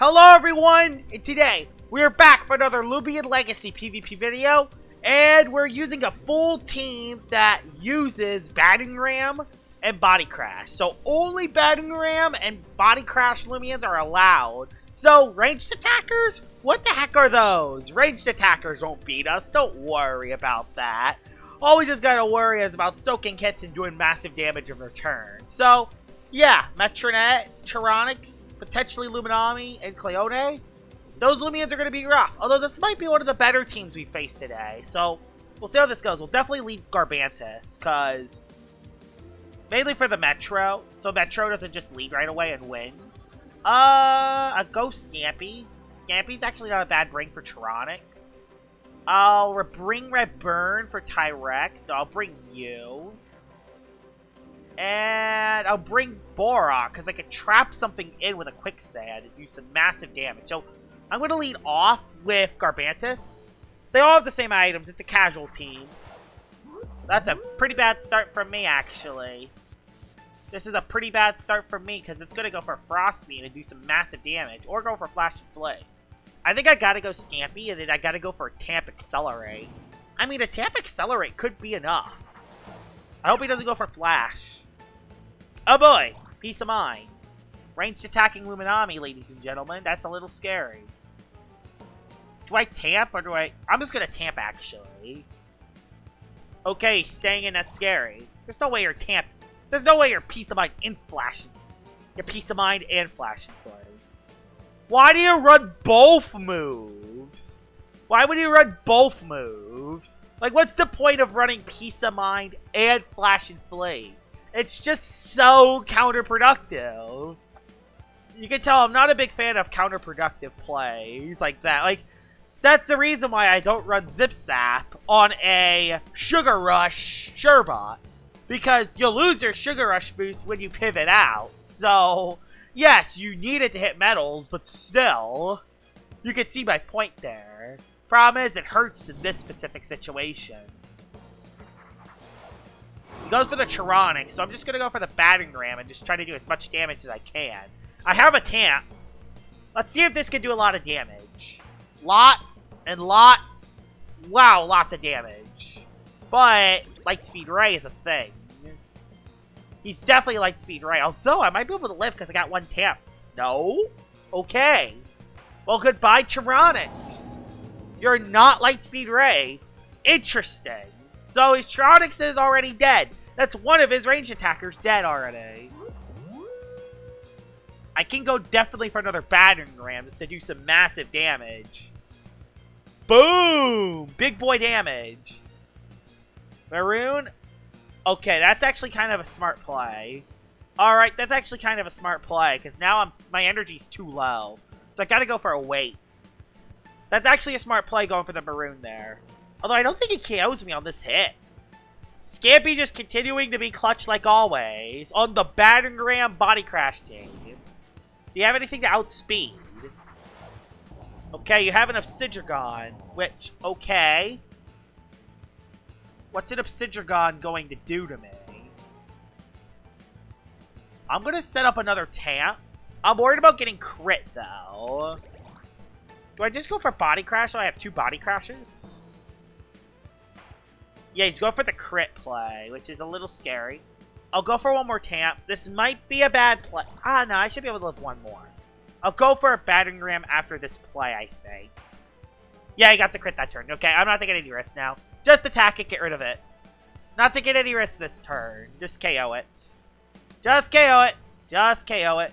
Hello everyone, and today we are back for another Loomian Legacy PvP video, and we're using a full team that uses Battering Ram and Body Crash. So only Battering Ram and Body Crash Loomians are allowed. So ranged attackers? What the heck are those? Ranged attackers won't beat us, don't worry about that. All we just gotta worry is about soaking hits and doing massive damage in return. So yeah, Metronet, Tyrannics, potentially Luminami, and Cleone. Those Loomians are going to be rough. Although this might be one of the better teams we face today. So, we'll see how this goes. We'll definitely lead Garbantis, because mainly for the Metro. So Metro doesn't just lead right away and win. I'll go Scampy. Scampy's actually not a bad bring for Tyrannics. I'll bring Red Burn for Tyrex. So I'll bring you. And I'll bring Borak, because I could trap something in with a quicksand and do some massive damage. So I'm going to lead off with Garbantis. They all have the same items. It's a casual team. That's a pretty bad start from me, actually. This is a pretty bad start for me, because it's going to go for Frost Beam and do some massive damage. Or go for Flash and Flame. I think I got to go Scampy, and then I got to go for a Tamp Accelerate. I mean, a Tamp Accelerate could be enough. I hope he doesn't go for Flash. Oh boy, peace of mind. Ranged attacking Luminami, ladies and gentlemen. That's a little scary. Do I tamp or do I... I'm just going to tamp, actually. Okay, staying in, that's scary. There's no way you're tamp... There's no way you're peace of mind in Flash. Your peace of mind and Flash and Flame. Why do you run both moves? Why would you run both moves? Like, what's the point of running peace of mind and Flash and Flame? It's just so counterproductive. You can tell I'm not a big fan of counterproductive plays like that. Like, that's the reason why I don't run Zip Zap on a Sugar Rush Surebot. Because you'll lose your Sugar Rush boost when you pivot out. So, yes, you need it to hit metals, but still, you can see my point there. Problem is, it hurts in this specific situation. He goes for the Tyrannics, so I'm just going to go for the Battering Ram and just try to do as much damage as I can. I have a Tamp. Let's see if this can do a lot of damage. Lots and lots. Wow, lots of damage. But Lightspeed Ray is a thing. He's definitely Lightspeed Ray, although I might be able to live because I got one Tamp. No? Okay. Well, goodbye, Tyrannics. You're not Lightspeed Ray. Interesting. So his Tyrannics is already dead. That's one of his ranged attackers dead already. I can go definitely for another Battering Ram just to do some massive damage. Boom! Big boy damage. Maroon? Okay, that's actually kind of a smart play. Alright, that's actually kind of a smart play, because now my energy's too low. So I gotta go for a wait. That's actually a smart play going for the Maroon there. Although I don't think he KOs me on this hit. Scampy just continuing to be clutch like always on the Battering Ram Body Crash team. Do you have anything to outspeed? Okay, you have an Obsidian, which, okay. What's an Obsidian going to do to me? I'm going to set up another Tamp. I'm worried about getting crit, though. Do I just go for Body Crash so I have two Body Crashes? Yeah, he's going for the crit play, which is a little scary. I'll go for one more Tamp. This might be a bad play. Ah, no, I should be able to live one more. I'll go for a Battering Ram after this play, I think. Yeah, he got the crit that turn. Okay, I'm not taking any risks now. Just attack it, get rid of it. Not taking any risks this turn. Just KO it. Just KO it. Just KO it.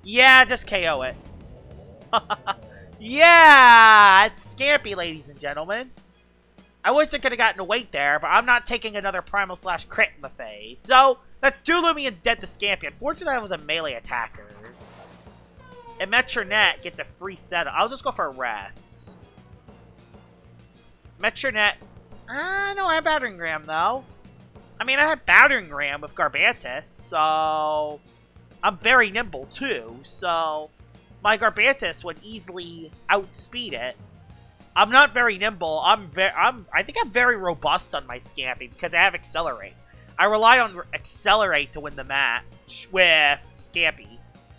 Yeah, just KO it. Yeah! It's Scampy, ladies and gentlemen. I wish I could have gotten a wait there, but I'm not taking another Primal Slash crit in the face. So, that's two Loomians dead to Scampy. Unfortunately, I was a melee attacker. And Metronet gets a free setup. I'll just go for a rest. Metronet. No, I have Battering Ram, though. I mean, I have Battering Ram with Garbantis, so I'm very nimble, too. So, my Garbantis would easily outspeed it. I'm not very nimble. I think I'm very robust on my Scampy because I have Accelerate. I rely on Accelerate to win the match with Scampy.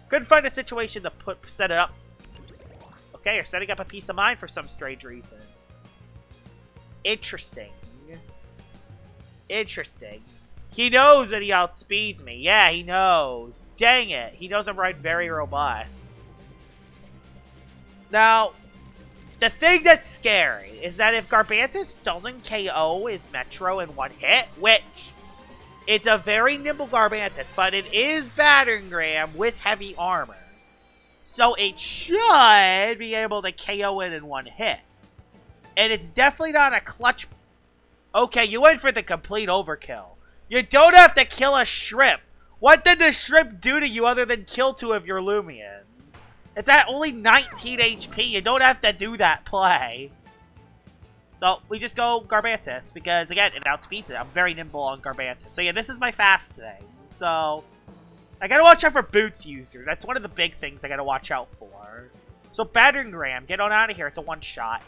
Couldn't find a situation to set it up Okay, you're setting up a piece of mine for some strange reason. Interesting. Interesting. He knows that he outspeeds me. Yeah, he knows. Dang it. He knows I'm right very robust. Now, the thing that's scary is that if Garbantus doesn't KO his Metro in one hit, which it's a very nimble Garbantus, but it is Battering Ram with heavy armor. So it should be able to KO it in one hit. And it's definitely not a clutch. Okay, you went for the complete overkill. You don't have to kill a shrimp. What did the shrimp do to you other than kill 2 of your Loomians? It's at only 19 HP. You don't have to do that play. So, we just go Garbantus, because, again, it outspeeds it. I'm very nimble on Garbantus. So, yeah, this is my fast today. So, I gotta watch out for boots user. That's one of the big things I gotta watch out for. So, Battering Ram, get on out of here. It's a one-shot.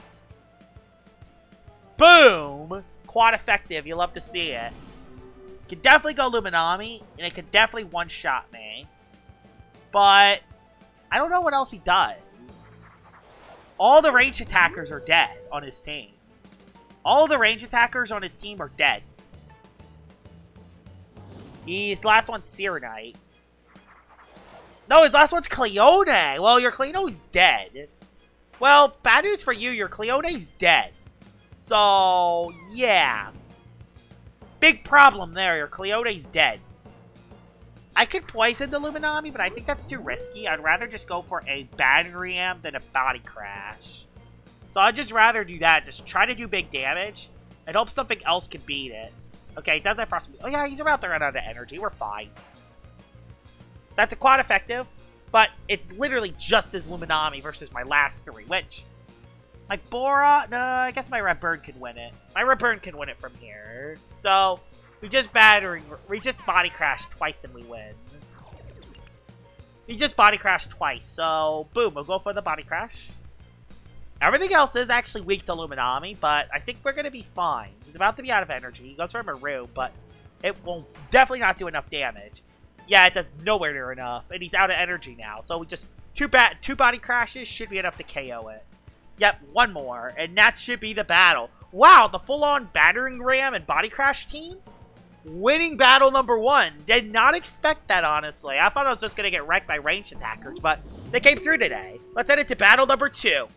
Boom! Quad effective. You love to see it. Could definitely go Luminami, and it could definitely one-shot me. But I don't know what else he does. All the ranged attackers are dead on his team. All the ranged attackers on his team are dead. His last one's Serenite. No, his last one's Cleone. Well, your Cleone's dead. Well, bad news for you, your Cleone's dead. So, yeah. Big problem there, your Cleone's dead. I could poison the Luminami, but I think that's too risky. I'd rather just go for a Battering Ram than a Body Crash. So I'd just rather do that. Just try to do big damage and hope something else can beat it. Okay, does that possibly... Oh yeah, he's about to run out of energy. We're fine. That's a quad effective, but it's literally just as Luminami versus my last 3, which... Like Bora... No, I guess my Red Bird can win it. My Red Bird can win it from here. So... We just Body Crash twice and we win. We just Body Crash twice, so boom, we'll go for the Body Crash. Everything else is actually weak to Luminami, but I think we're going to be fine. He's about to be out of energy. He goes for Maru, but it will definitely not do enough damage. Yeah, it does nowhere near enough, and he's out of energy now. So we just two Body Crashes should be enough to KO it. Yep, one more, and that should be the battle. Wow, the full-on Battering Ram and Body Crash team? Winning battle number 1. Did not expect that, honestly. I thought I was just going to get wrecked by ranged attackers, but they came through today. Let's head into battle number 2.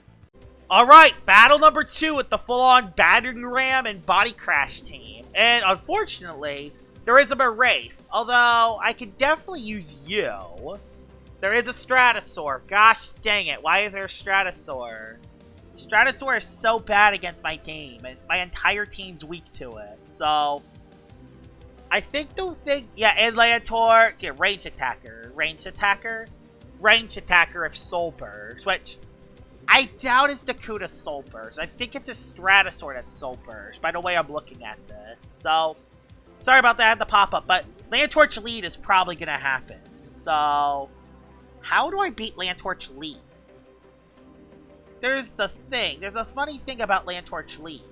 Alright, battle number 2 with the full-on Battering Ram and Body Crash team. And unfortunately, there is a Wraith, although I could definitely use you. There is a Stratosaur. Gosh dang it, why is there a Stratosaur? Stratosaur is so bad against my team, and my entire team's weak to it, so... I think yeah, and Lantor, yeah, ranged attacker if Soul Burst, which I doubt is Dakuta Soul Burst. I think it's a Stratosaur that's Soul Burst, by the way I'm looking at this. So, sorry about that, I had the pop-up, but Lantorch lead is probably going to happen. So, how do I beat Lantorch lead? There's the thing, there's a funny thing about Lantorch lead,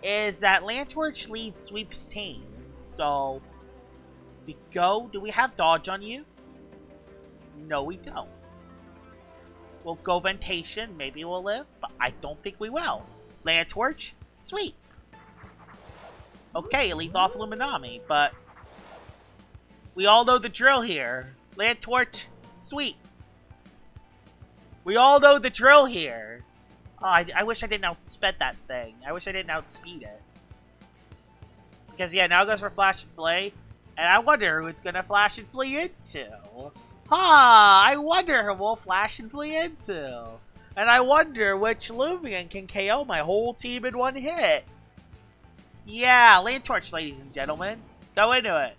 is that Lantorch lead sweeps team. So, we go. Do we have dodge on you? No, we don't. We'll go Ventation. Maybe we'll live, but I don't think we will. Lantorch, sweet. Okay, it leads off Luminami, but we all know the drill here. Lantorch, sweet. We all know the drill here. Oh, I wish I didn't outspeed that thing. I wish I didn't outspeed it. Because, yeah, now it goes for Flash and Flay. And I wonder who it's going to Flash and Flee into. I wonder who we'll Flash and Flee into. And I wonder which Loomian can KO my whole team in one hit. Yeah, Lantorch, ladies and gentlemen. Go into it.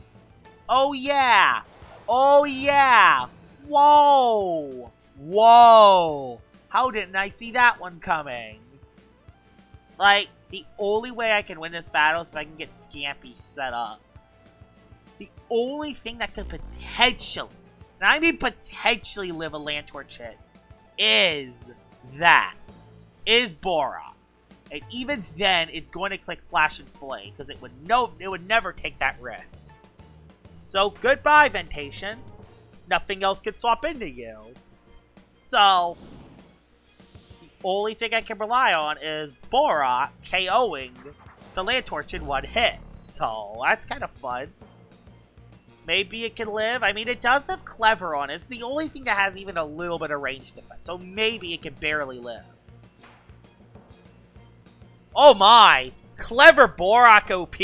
Oh, yeah. Oh, yeah. Whoa. Whoa. How didn't I see that one coming? Like... The only way I can win this battle is if I can get Scampy set up. The only thing that could potentially, and I mean potentially, live a Lantorch hit is Bora. And even then, it's going to click Flash and Flay, because it would never take that risk. So, goodbye, Ventation. Nothing else could swap into you. So, only thing I can rely on is Borak KOing the Land Torch in one hit. So, that's kind of fun. Maybe it can live. I mean, it does have Clever on it. It's the only thing that has even a little bit of range defense. So, maybe it can barely live. Oh my! Clever Borak OP!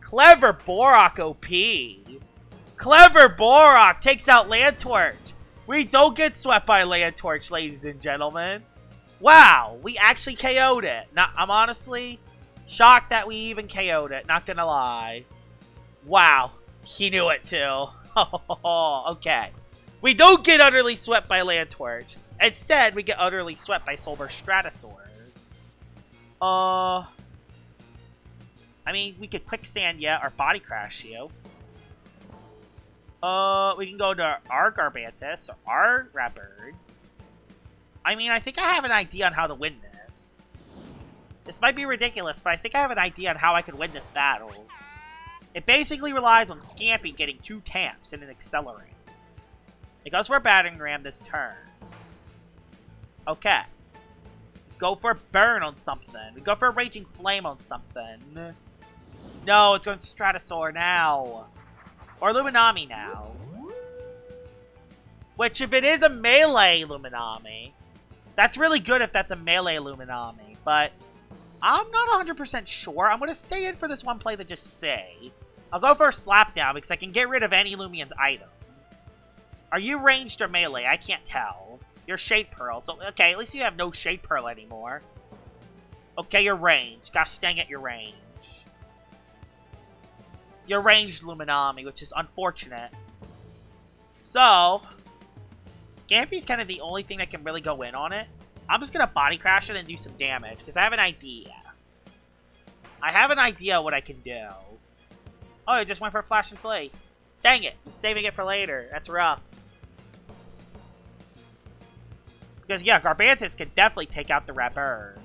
Clever Borak OP! Clever Borak takes out Land Torch! We don't get swept by Land Torch, ladies and gentlemen. Wow, we actually KO'd it. Now, I'm honestly shocked that we even KO'd it, not gonna lie. Wow, he knew it too. Okay. We don't get utterly swept by Land Torch. Instead, we get utterly swept by Soulburst Stratosaur. I mean, we could Quicksand yet, or Body Crash you. We can go to our Garbantus, or our Ratbird. I mean, I think I have an idea on how to win this. This might be ridiculous, but I think I have an idea on how I could win this battle. It basically relies on Scampy getting 2 Tamps and an Accelerate. It goes for a Battering Ram this turn. Okay. Go for a Burn on something. We go for a Raging Flame on something. No, it's going to Stratosaur now. Or Luminami now. Which, if it is a melee Luminami, that's really good if that's a melee Luminami. But I'm not 100% sure. I'm going to stay in for this one play to just say. I'll go for a Slapdown because I can get rid of any Loomian's item. Are you ranged or melee? I can't tell. You're Shade Pearl. So, okay, at least you have no Shade Pearl anymore. Okay, you're ranged. Gosh dang it, you're ranged. You're ranged, Luminami, which is unfortunate. So, Scampy's kind of the only thing that can really go in on it. I'm just going to Body Crash it and do some damage, because I have an idea. I have an idea what I can do. Oh, I just went for a Flash and Flay. Dang it, I'm saving it for later. That's rough. Because, yeah, Garbantus can definitely take out the Ratbird.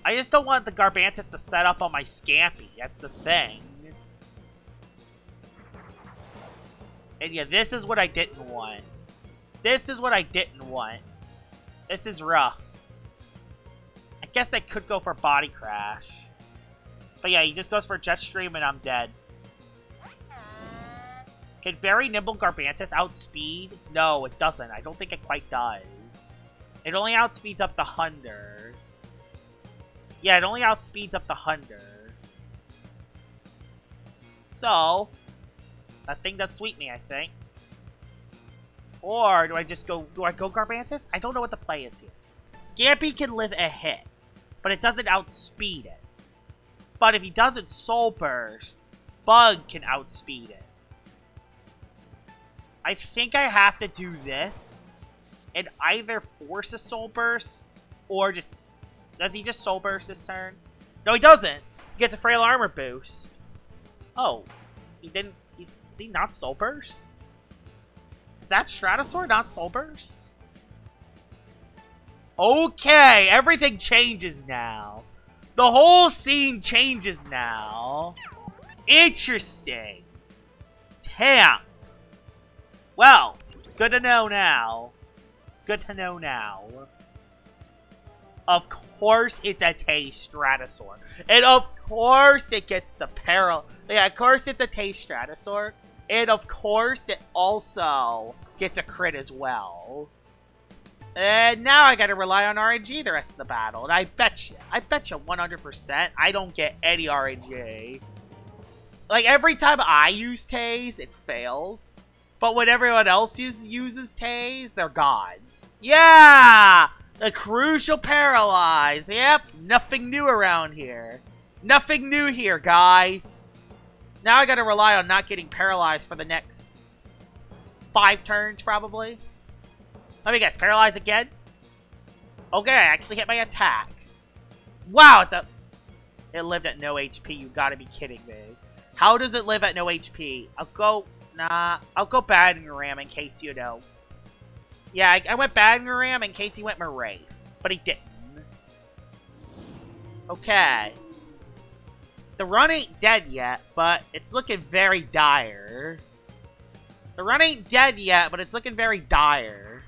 I just don't want the Garbantus to set up on my Scampy. That's the thing. And yeah, this is what I didn't want. This is what I didn't want. This is rough. I guess I could go for Body Crash. But yeah, he just goes for Jetstream and I'm dead. Can Very Nimble Garbantus outspeed? No, it doesn't. I don't think it quite does. It only outspeeds up the Hunder. Yeah, it only outspeeds up the Hunder. So, that thing does sweep me, I think. Or do I just go... Do I go Garbantus? I don't know what the play is here. Scampy can live a hit, but it doesn't outspeed it. But if he doesn't Soul Burst, Bug can outspeed it. I think I have to do this and either force a Soul Burst or just... Does he just Soul Burst this turn? No, he doesn't. He gets a Frail Armor boost. Oh. He didn't... Is he not Soul Burst? Is that Stratosaur not Soul Burst? Okay, everything changes now. The whole scene changes now. Interesting. Damn. Well, good to know now. Good to know now. Of course it's a Taste Stratosaur. And of course it gets the Peril. Yeah, of course it's a Taste Stratosaur. And of course it also gets a crit as well. And now I gotta rely on RNG the rest of the battle. And I bet you 100% I don't get any RNG. Like, every time I use Tase, it fails. But when everyone else uses Tase, they're gods. Yeah! A crucial paralyze. Yep, nothing new around here. Nothing new here, guys. Now I gotta rely on not getting paralyzed for the next 5 turns, probably. Let me guess, paralyze again? Okay, I actually hit my attack. Wow, it lived at no HP, you gotta be kidding me. How does it live at no HP? I'll go Battering Ram in case you know. Yeah, I went Battering Ram in case he went Moray, but he didn't. Okay. The run ain't dead yet, but it's looking very dire. The run ain't dead yet, but it's looking very dire.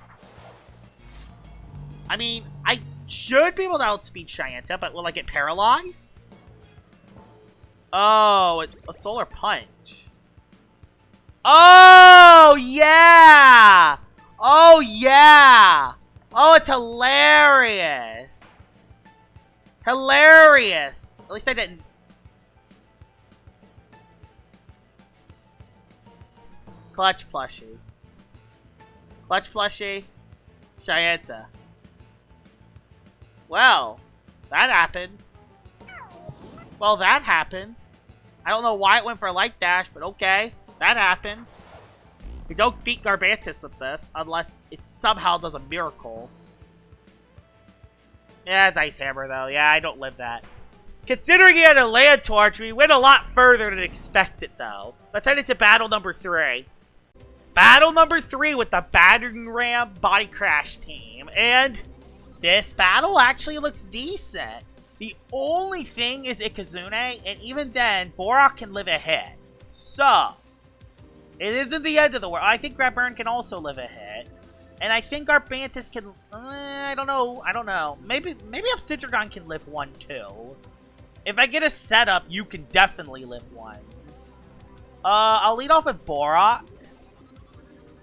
I mean, I should be able to outspeed Shyenta, but will I get paralyzed? Oh, a solar punch. Oh, yeah! Oh, yeah! Oh, it's hilarious! Hilarious! At least I didn't... Clutch plushie. Clutch plushie. Shyenta. Well, that happened. Well, that happened. I don't know why it went for a light dash, but okay. That happened. We don't beat Garbantis with this, unless it somehow does a miracle. Yeah, it's Ice Hammer, though. Yeah, I don't live that. Considering he had a Land Torch, we went a lot further than expected, though. Let's head into battle number 3. Battle number 3 with the Battering Ram Body Crash team. And this battle actually looks decent. The only thing is Ikazune, and even then, Borak can live a hit. So, it isn't the end of the world. I think Grabburn can also live a hit. And I think Garbantis can... I don't know. Maybe Obsidian can live 1 too. If I get a setup, you can definitely live 1. I'll lead off with Borak.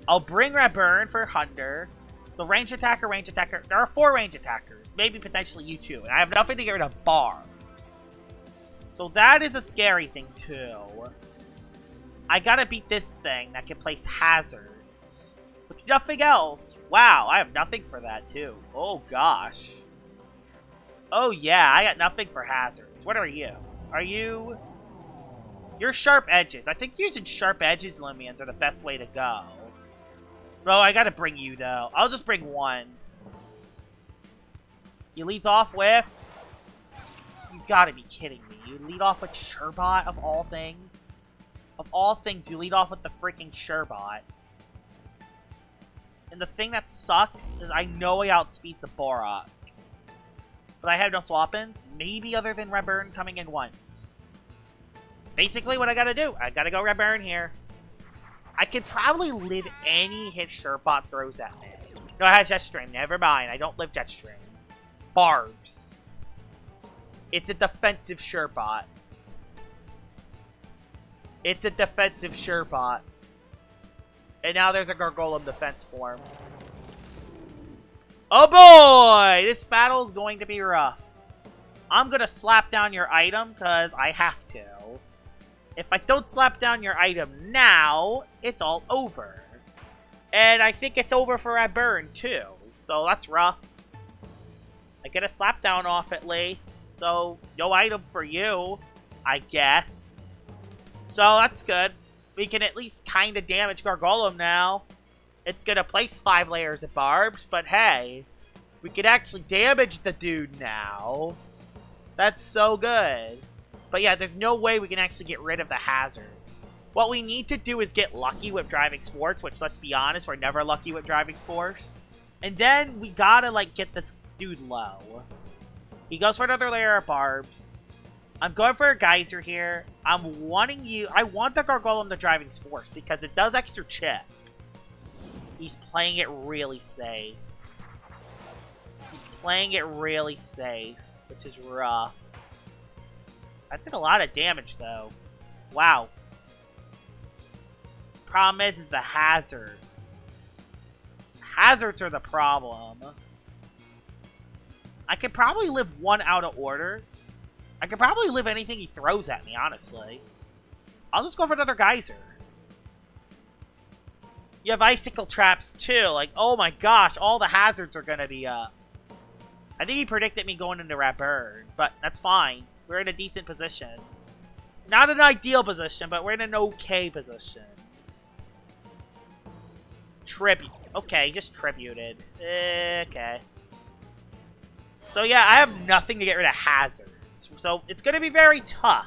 I'll bring Grabburn for Hunter. So range attacker. There are 4 range attackers. Maybe potentially you too. And I have nothing to get rid of barbs. So that is a scary thing too. I gotta beat this thing that can place hazards. But nothing else. Wow, I have nothing for that too. Oh gosh. Oh yeah, I got nothing for hazards. What are you? Are you... You're Sharp Edges. I think using Sharp Edges Loomians are the best way to go. Oh, I gotta bring you though. I'll just bring 1. He leads off with... You gotta be kidding me. You lead off with Sherbot of all things? Of all things, you lead off with the freaking Sherbot. And the thing that sucks is I know he outspeeds the Borak. But I have no swap-ins, maybe other than Redburn coming in once. Basically what I gotta do, I gotta go Redburn here. I could probably live any hit Sherbot throws at me. No, I have Jetstream, never mind, I don't live Jetstream. Barbs. It's a defensive Sherbot. It's a defensive Sherbot. And now there's a Gargolem defense form. Oh boy! This battle is going to be rough. I'm going to slap down your item because I have to. If I don't slap down your item now, it's all over. And I think it's over for Redburn too. So that's rough. I get a slap down off at least. So no item for you, I guess. So that's good. We can at least kind of damage Gargolem now. It's going to place 5 layers of barbs, but hey, we can actually damage the dude now. That's so good. But yeah, there's no way we can actually get rid of the hazards. What we need to do is get lucky with Driving Force, which, let's be honest, we're never lucky with Driving Force. And then we gotta, like, get this dude low. He goes for another layer of barbs. I'm going for a Geyser here. I want the Gargolem to Driving Force because it does extra chip. He's playing it really safe. He's playing it really safe, which is rough. I did a lot of damage, though. Wow. Problem is the hazards. Hazards are the problem. I could probably live 1 out of order. I could probably live anything he throws at me, honestly. I'll just go for another Geyser. You have Icicle Traps, too. Like, oh my gosh, all the hazards are going to be up. I think he predicted me going into Redburn, but that's fine. We're in a decent position. Not an ideal position, but we're in an okay position. Tribute. Okay, just tributed. Okay. So yeah, I have nothing to get rid of hazards. So it's going to be very tough.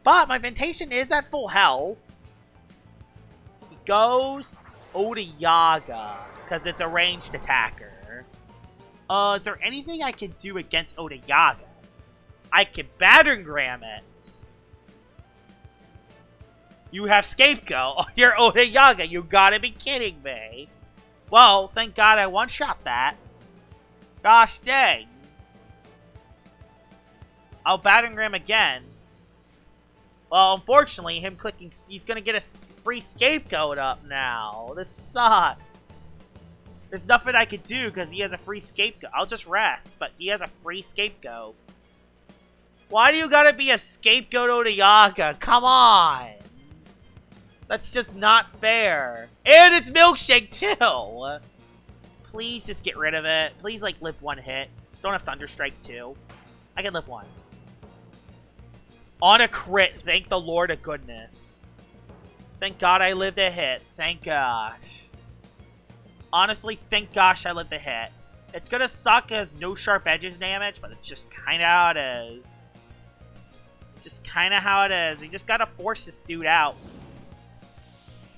But my Ventation is at full health. He goes Odayaga, because it's a ranged attacker. Is there anything I can do against Odayaga? I can Battering Ram it. You have Scapegoat. You're Odayaga. You gotta be kidding me. Well, thank God I one-shot that. Gosh dang. I'll Battering Ram again. Well, unfortunately, him clicking... He's gonna get a free scapegoat up now. This sucks. There's nothing I could do because he has a free scapegoat. I'll just rest, but he has a free scapegoat. Why do you gotta be a scapegoat Odayaga? Come on! That's just not fair. And it's Milkshake, too! Please just get rid of it. Please, like, live one hit. Don't have Thunderstrike, too. I can live one. On a crit, thank the Lord of goodness. Thank God I lived a hit. Thank gosh. Honestly, thank gosh I lived a hit. It's gonna suck as no sharp edges damage, but it's just kinda how it is. Just kinda how it is. We just gotta force this dude out.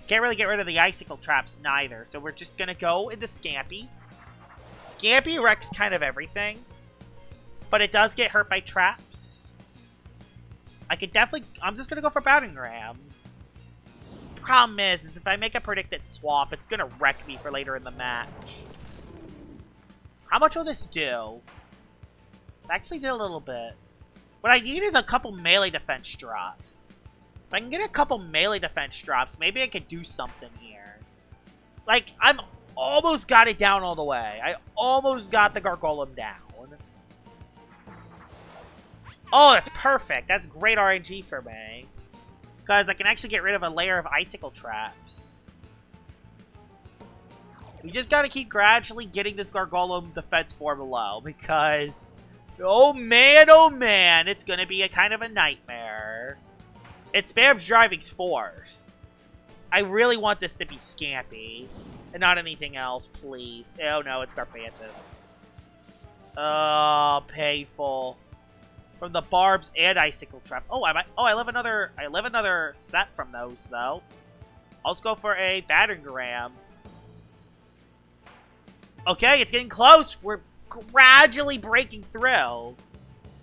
Can't really get rid of the icicle traps neither, so we're just gonna go into Scampy. Scampy wrecks kind of everything, but it does get hurt by traps. I could definitely... I'm just gonna go for Battering Ram. Problem is if I make a predicted swap, it's gonna wreck me for later in the match. How much will this do? It actually did a little bit. What I need is a couple melee defense drops. If I can get a couple melee defense drops, maybe I could do something here. Like, I'm almost got it down all the way. I almost got the Gargolem down. Oh, that's perfect. That's great RNG for me. Because I can actually get rid of a layer of icicle traps. We just gotta keep gradually getting this Gargolem defense form low. Because, oh man, it's gonna be a kind of a nightmare. It spams Driving's Force. I really want this to be Scampy. And not anything else, please. Oh no, it's Garbantus. Oh, painful. From the Barbs and Icicle Trap. Oh, I live another set from those though. I'll just go for a Battering Ram. Okay, it's getting close. We're gradually breaking through.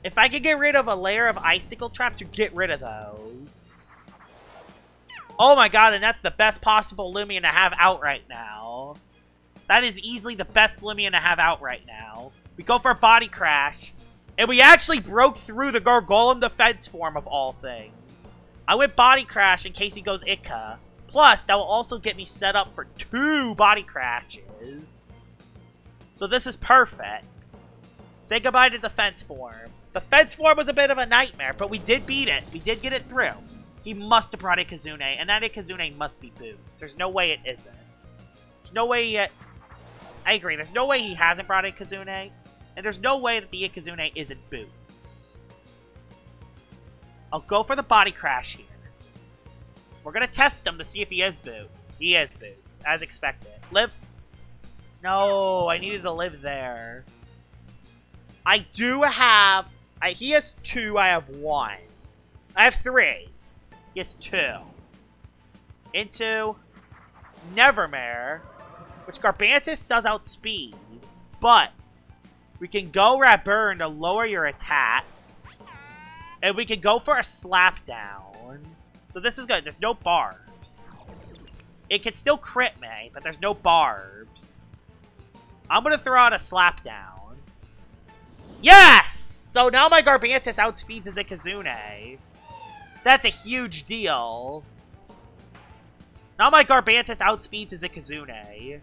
If I could get rid of a layer of Icicle Traps, you get rid of those. Oh my god, and that's the best possible Loomian to have out right now. That is easily the best Loomian to have out right now. We go for a Body Crash. And we actually broke through the Gargolem defense form of all things. I went Body Crash in case he goes Itka. Plus, that will also get me set up for 2 Body Crashes. So this is perfect. Say goodbye to defense form. Defense form was a bit of a nightmare, but we did beat it. We did get it through. He must have brought Ikazune, and that Ikazune must be Boots. There's no way it isn't. There's no way yet. I agree. There's no way he hasn't brought Ikazune. And there's no way that the Ikazune isn't Boots. I'll go for the Body Crash here. We're going to test him to see if he is Boots. He is Boots, as expected. Live? No, I needed to live there. I do have... he has 2, I have 1. I have 3. He has 2. Into Nevermare, which Garbantus does outspeed, but... we can go Raburn to lower your attack. And we can go for a Slap Down. So this is good. There's no barbs. It can still crit me, but there's no barbs. I'm going to throw out a Slap Down. Yes! So now my Garbantus outspeeds his Ikazune. That's a huge deal. Now my Garbantus outspeeds his Ikazune.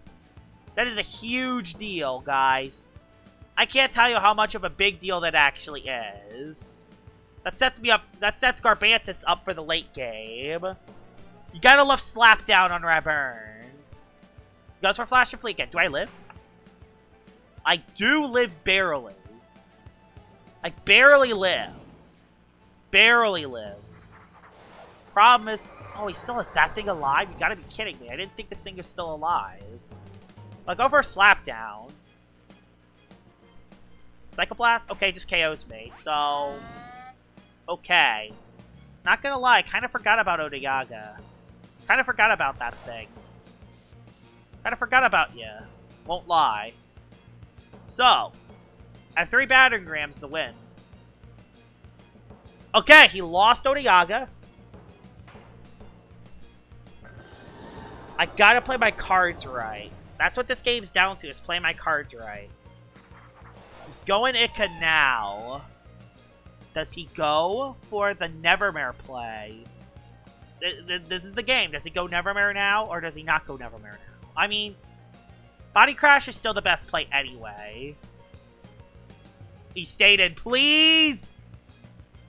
That is a huge deal, guys. I can't tell you how much of a big deal that actually is. That sets me up. That sets Garbantus up for the late game. You gotta love Slap Down on Raburn. Goes for Flash and Fleet again. Do I live? I do live barely. I barely live. Barely live. Problem is... oh, he still has that thing alive? You gotta be kidding me. I didn't think this thing was still alive. I'll go for a Slap Down. Psychoblast? Okay, just KOs me, so... okay. Not gonna lie, kind of forgot about Odayaga. Kind of forgot about that thing. Kind of forgot about you. Won't lie. So, I have 3 Battering Rams to win. Okay, he lost Odayaga. I gotta play my cards right. That's what this game's down to, is play my cards right. He's going Ica now. Does he go for the Nevermare play? This is the game. Does he go Nevermare now, or does he not go Nevermare now? I mean, Body Crash is still the best play anyway. He stated, please!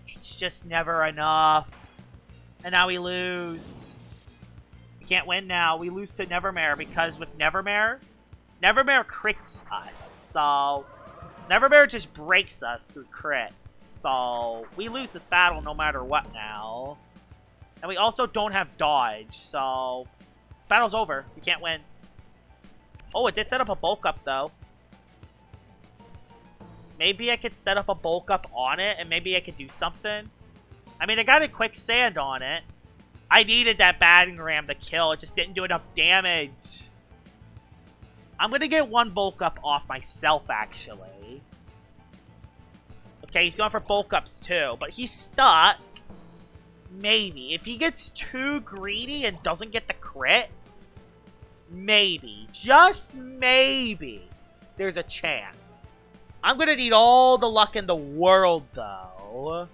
It's just never enough. And now we lose. We can't win now. We lose to Nevermare because with Nevermare crits us. So, Nevermare just breaks us through crits. So, we lose this battle no matter what now. And we also don't have dodge, so battle's over. We can't win. Oh, it did set up a bulk up, though. Maybe I could set up a bulk up on it, and maybe I could do something. I mean, I got a quicksand on it. I needed that Battering Ram to kill. It just didn't do enough damage. I'm going to get one bulk up off myself, actually. Okay, he's going for bulk ups, too. But he's stuck. Maybe. If he gets too greedy and doesn't get the crit, maybe. Just maybe. There's a chance. I'm going to need all the luck in the world, though.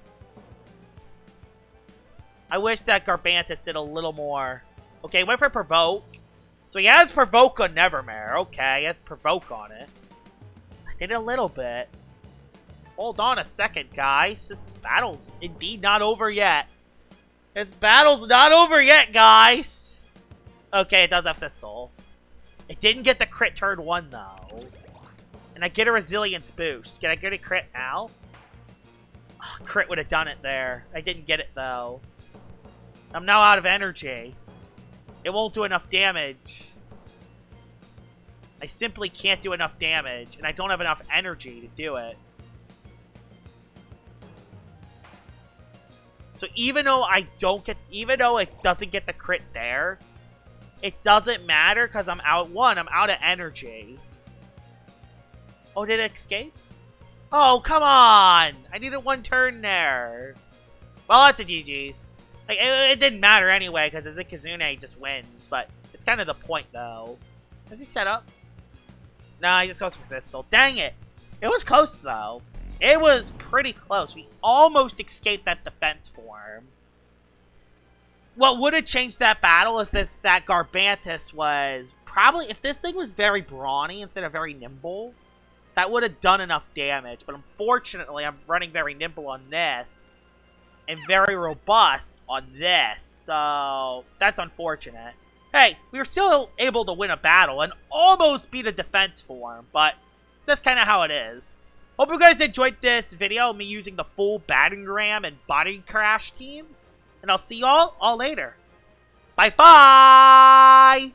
I wish that Garbantis did a little more. Okay, went for Provoke. So he has Provoke on Nevermare. Okay, he has Provoke on it. I did a little bit. Hold on a second, guys. This battle's indeed not over yet. This battle's not over yet, guys. Okay, it does have Thistle. It didn't get the crit turn 1, though. And I get a Resilience boost. Can I get a crit now? Oh, crit would have done it there. I didn't get it, though. I'm now out of energy. It won't do enough damage. I simply can't do enough damage, and I don't have enough energy to do it. So even though even though it doesn't get the crit there, it doesn't matter because I'm out. I'm out of energy. Oh, did it escape? Oh, come on! I needed one turn there. Well, that's a GG's. Like, it didn't matter anyway because Zikazune just wins, but it's kind of the point though. Does he set up? No, he just goes for Pistol. Dang it! It was close though. It was pretty close. We almost escaped that defense form. What would have changed that battle is that Garbantis was probably... If this thing was very brawny instead of very nimble, that would have done enough damage. But unfortunately, I'm running very nimble on this and very robust on this. So, that's unfortunate. Hey, we were still able to win a battle and almost beat a defense form, but that's kind of how it is. Hope you guys enjoyed this video of me using the full Battering Ram and Body Crash team. And I'll see y'all all later. Bye-bye!